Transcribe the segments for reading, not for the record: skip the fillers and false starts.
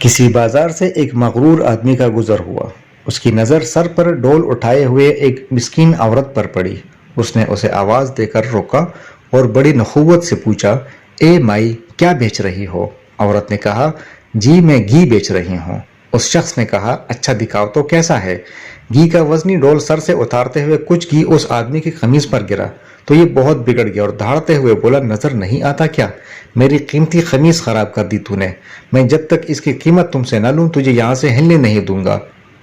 کسی بازار سے ایک مغرور آدمی کا گزر ہوا۔ اس کی نظر سر پر ڈول اٹھائے ہوئے ایک مسکین عورت پر پڑی۔ اس نے اسے آواز دے کر روکا اور بڑی نخوت سے پوچھا، اے مائی، کیا بیچ رہی ہو؟ عورت نے کہا، جی میں گھی بیچ رہی ہوں۔ اس شخص نے کہا، اچھا دکھاؤ تو کیسا ہے؟ گھی کا وزنی ڈول سر سے اتارتے ہوئے کچھ گھی اس آدمی کی قمیض پر گرا تو یہ بہت بگڑ گیا اور دھاڑتے ہوئے بولا، نظر نہیں آتا کیا؟ میری قیمتی قمیض خراب کر دی تو نے۔ میں جب تک اس کی قیمت تم سے نہ لوں تجھے یہاں سے ہلنے نہیں دوں گا۔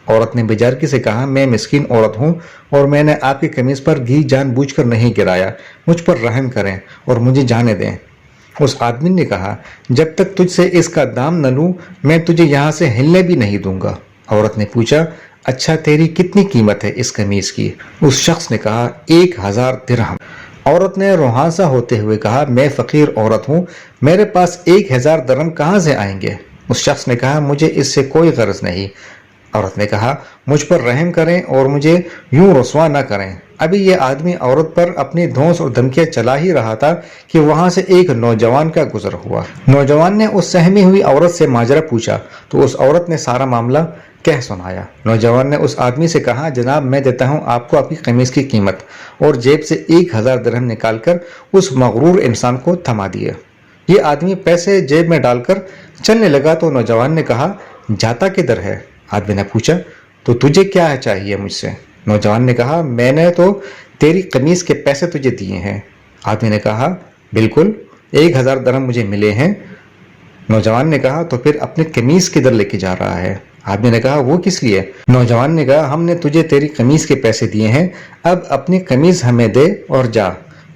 عورت نے بےچارگی سے کہا، میں مسکین عورت ہوں اور میں نے آپ کی قمیض پر گھی جان بوجھ کر نہیں گرایا، مجھ پر رحم کریں اور مجھے جانے دیں۔ اس آدمی نے کہا، جب تک تجھ سے اس کا دام نہ لوں میں تجھے یہاں سے ہلنے بھی نہیں دوں گا۔ عورت نے پوچھا، اچھا تیری کتنی قیمت ہے اس قمیض کی؟ اس شخص نے کہا، 1000 درہم۔ عورت نے روحانسا ہوتے ہوئے کہا، میں فقیر عورت ہوں، میرے پاس 1000 درہم کہاں سے آئیں گے؟ اس شخص نے کہا، مجھے اس سے کوئی غرض نہیں۔ عورت نے کہا، مجھ پر رحم کریں اور مجھے یوں رسوا نہ کریں۔ ابھی یہ آدمی عورت پر اپنی دھونس اور دھمکیاں چلا ہی رہا تھا کہ وہاں سے ایک نوجوان کا گزر ہوا۔ نوجوان نے اس سہمی ہوئی عورت سے ماجرا پوچھا تو اس عورت نے سارا معاملہ کہہ سنایا۔ نوجوان نے اس آدمی سے کہا، جناب میں دیتا ہوں آپ کو آپ کی قمیض کی قیمت، اور جیب سے 1000 درہم نکال کر اس مغرور انسان کو تھما دیے۔ یہ آدمی پیسے جیب میں ڈال کر چلنے لگا تو نوجوان نے کہا، جاتا کدھر ہے؟ آدمی نے پوچھا، تو تجھے کیا چاہیے مجھ سے؟ نوجوان نے کہا، میں نے تو تیری قمیض کے پیسے تجھے دیے ہیں۔ آدمی نے کہا، بالکل 1000 درہم مجھے ملے ہیں۔ نوجوان نے کہا، تو پھر اپنی قمیض کدھر لے کے جا رہا ہے؟ آدمی نے کہا، وہ کس لیے؟ نوجوان نے کہا، ہم نے تجھے تیری قمیض کے پیسے دیے ہیں، اب اپنی قمیض ہمیں دے اور جا۔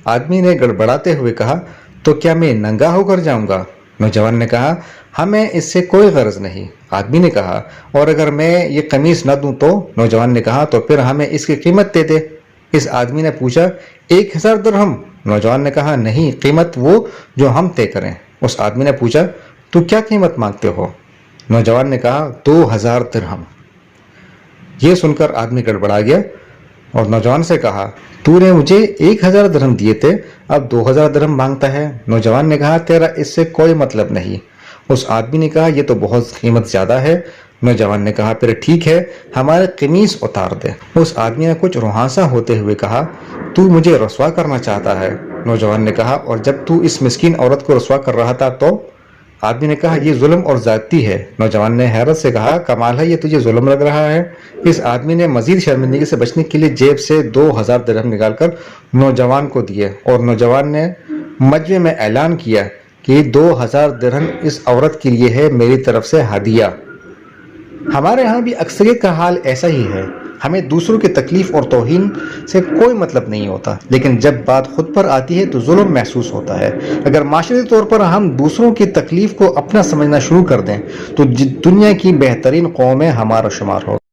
آدمی نے گڑبڑاتے ہوئے کہا، تو کیا میں ننگا ہو کر جاؤں گا؟ نوجوان نے کہا، ہمیں اس سے کوئی غرض نہیں۔ آدمی نے کہا، اور اگر میں یہ قمیض نہ دوں تو؟ نوجوان نے کہا، تو پھر ہمیں اس کی قیمت دے دے۔ اس آدمی نے پوچھا، 1000 درہم؟ نوجوان نے کہا، نہیں، قیمت وہ جو ہم طے کریں۔ اس آدمی نے پوچھا، تو کیا قیمت مانگتے ہو؟ نوجوان نے کہا، 2000 درہم۔ یہ سن کر آدمی گڑبڑا گیا اور نوجوان سے کہا، تو نے مجھے 1000 درہم دیے تھے، اب 2000 درہم مانگتا ہے؟ نوجوان نے کہا، تیرا اس سے کوئی مطلب نہیں۔ اس آدمی نے کہا، یہ تو بہت قیمت زیادہ ہے۔ نوجوان نے کہا، پھر ٹھیک ہے، ہمارے قمیض اتار دے۔ اس آدمی نے کچھ روحانسا ہوتے ہوئے کہا، تو مجھے رسوا کرنا چاہتا ہے؟ نوجوان نے کہا، اور جب تو اس مسکین عورت کو رسوا کر رہا تھا تو؟ آدمی نے کہا، یہ ظلم اور زیادتی ہے۔ نوجوان نے حیرت سے کہا، کمال ہے، یہ تجھے ظلم لگ رہا ہے؟ اس آدمی نے مزید شرمندگی سے بچنے کے لیے جیب سے 2000 درہم نکال کر نوجوان کو دیے اور نوجوان نے مجمع میں اعلان کیا کہ 2000 درہم اس عورت کے لیے ہے میری طرف سے ہدیہ۔ ہمارے ہاں بھی اکثریت کا حال ایسا ہی ہے، ہمیں دوسروں کی تکلیف اور توہین سے کوئی مطلب نہیں ہوتا، لیکن جب بات خود پر آتی ہے تو ظلم محسوس ہوتا ہے۔ اگر معاشرتی طور پر ہم دوسروں کی تکلیف کو اپنا سمجھنا شروع کر دیں تو دنیا کی بہترین قوم میں ہمارا شمار ہوگا۔